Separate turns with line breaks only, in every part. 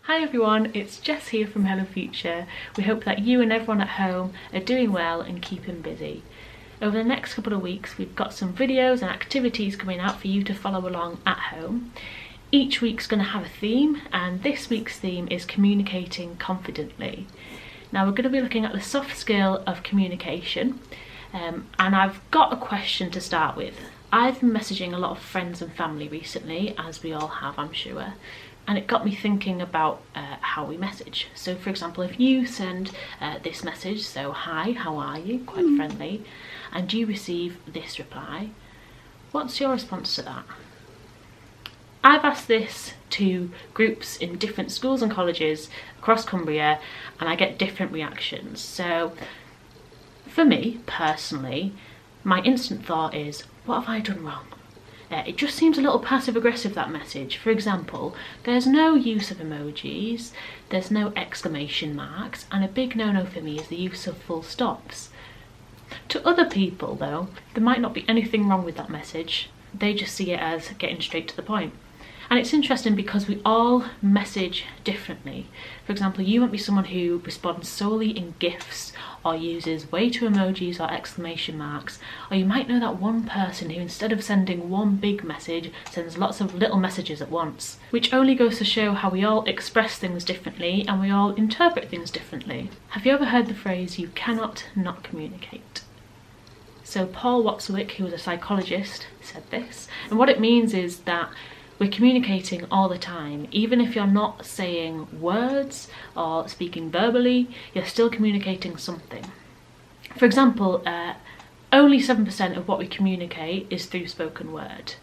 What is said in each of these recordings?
Hi everyone, it's Jess here from Hello Future. We hope that you and everyone at home are doing well and keeping busy. Over the next couple of weeks we've got some videos and activities coming out for you to follow along at home. Each week's going to have a theme, and this week's theme is communicating confidently. Now we're going to be looking at the soft skill of communication, and I've got a question to start with. I've been messaging a lot of friends and family recently, as we all have I'm sure, and it got me thinking about how we message. So for example, if you send this message, so hi, how are you, quite friendly, and you receive this reply, what's your response to that? I've asked this to groups in different schools and colleges across Cumbria, and I get different reactions. So for me personally, my instant thought is, what have I done wrong? It just seems a little passive-aggressive, that message. For example, there's no use of emojis, there's no exclamation marks, and a big no-no for me is the use of full stops. To other people though, there might not be anything wrong with that message, they just see it as getting straight to the point. And it's interesting because we all message differently. For example, you might be someone who responds solely in GIFs or uses way too emojis or exclamation marks, or you might know that one person who instead of sending one big message sends lots of little messages at once, which only goes to show how we all express things differently and we all interpret things differently. Have you ever heard the phrase, you cannot not communicate? So Paul Watzlawick, who was a psychologist, said this, and what it means is that we're communicating all the time. Even if you're not saying words or speaking verbally, you're still communicating something. For example, only 7% of what we communicate is through spoken word.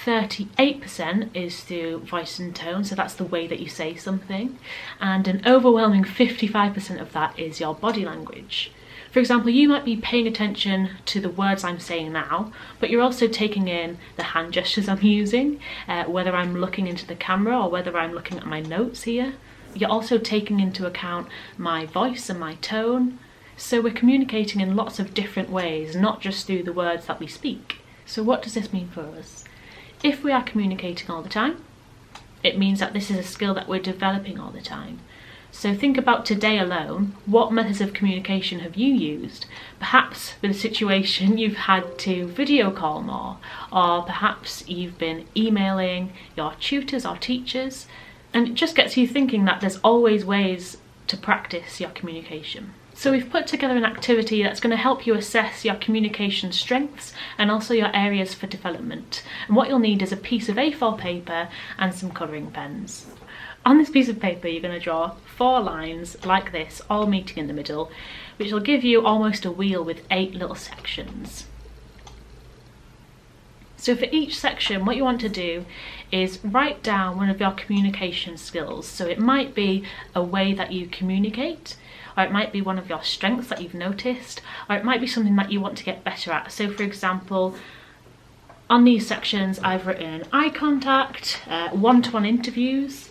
38% is through voice and tone, so that's the way that you say something. And an overwhelming 55% of that is your body language. For example, you might be paying attention to the words I'm saying now, but you're also taking in the hand gestures I'm using, whether I'm looking into the camera or whether I'm looking at my notes here. You're also taking into account my voice and my tone. So we're communicating in lots of different ways, not just through the words that we speak. So what does this mean for us? If we are communicating all the time, it means that this is a skill that we're developing all the time. So think about today alone, what methods of communication have you used? Perhaps with a situation you've had to video call more, or perhaps you've been emailing your tutors or teachers, and it just gets you thinking that there's always ways to practice your communication. So we've put together an activity that's going to help you assess your communication strengths and also your areas for development. And what you'll need is a piece of A4 paper and some colouring pens. On this piece of paper you're going to draw 4 lines like this, all meeting in the middle, which will give you almost a wheel with 8 little sections. So for each section, what you want to do is write down one of your communication skills. So it might be a way that you communicate, or it might be one of your strengths that you've noticed, or it might be something that you want to get better at. So for example, on these sections I've written eye contact, one-to-one interviews,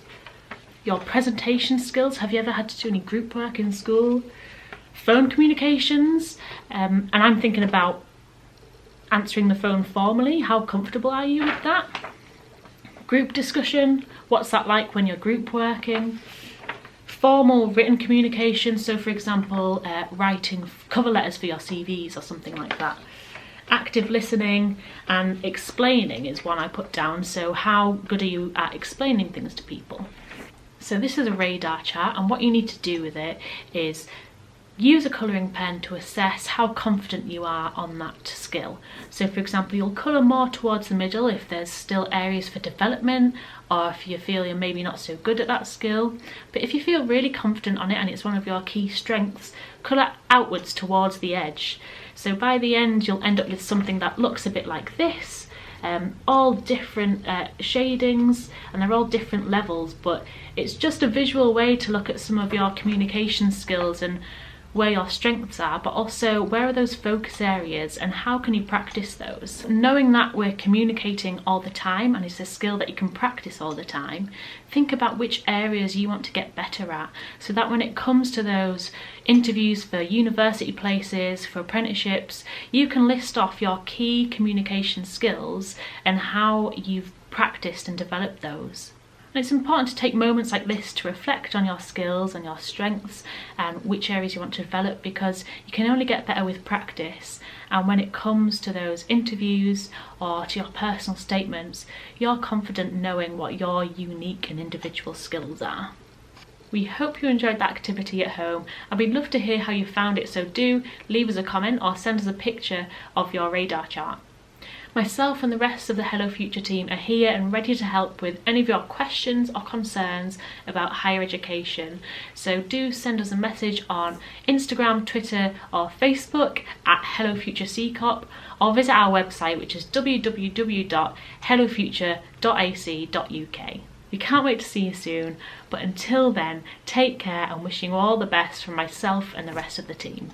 your presentation skills, have you ever had to do any group work in school, phone communications, and I'm thinking about answering the phone formally, how comfortable are you with that? Group discussion, what's that like when you're group working? Formal written communication, so for example, writing cover letters for your CVs or something like that. Active listening and explaining is one I put down, so how good are you at explaining things to people? So this is a radar chart, and what you need to do with it is use a colouring pen to assess how confident you are on that skill. So for example, you'll colour more towards the middle if there's still areas for development, or if you feel you're maybe not so good at that skill. But if you feel really confident on it and it's one of your key strengths, colour outwards towards the edge. So by the end you'll end up with something that looks a bit like this. All different shadings, and they're all different levels, but it's just a visual way to look at some of your communication skills and where your strengths are, but also where are those focus areas and how can you practice those. Knowing that we're communicating all the time and it's a skill that you can practice all the time, think about which areas you want to get better at, so that when it comes to those interviews for university places, for apprenticeships, you can list off your key communication skills and how you've practiced and developed those. And it's important to take moments like this to reflect on your skills and your strengths and which areas you want to develop, because you can only get better with practice. And when it comes to those interviews or to your personal statements, you're confident knowing what your unique and individual skills are. We hope you enjoyed that activity at home, and we'd love to hear how you found it, so do leave us a comment or send us a picture of your radar chart. Myself and the rest of the Hello Future team are here and ready to help with any of your questions or concerns about higher education. So do send us a message on Instagram, Twitter or Facebook at Hello Future CCOP, or visit our website, which is www.hellofuture.ac.uk. We can't wait to see you soon, but until then, take care, and wishing you all the best from myself and the rest of the team.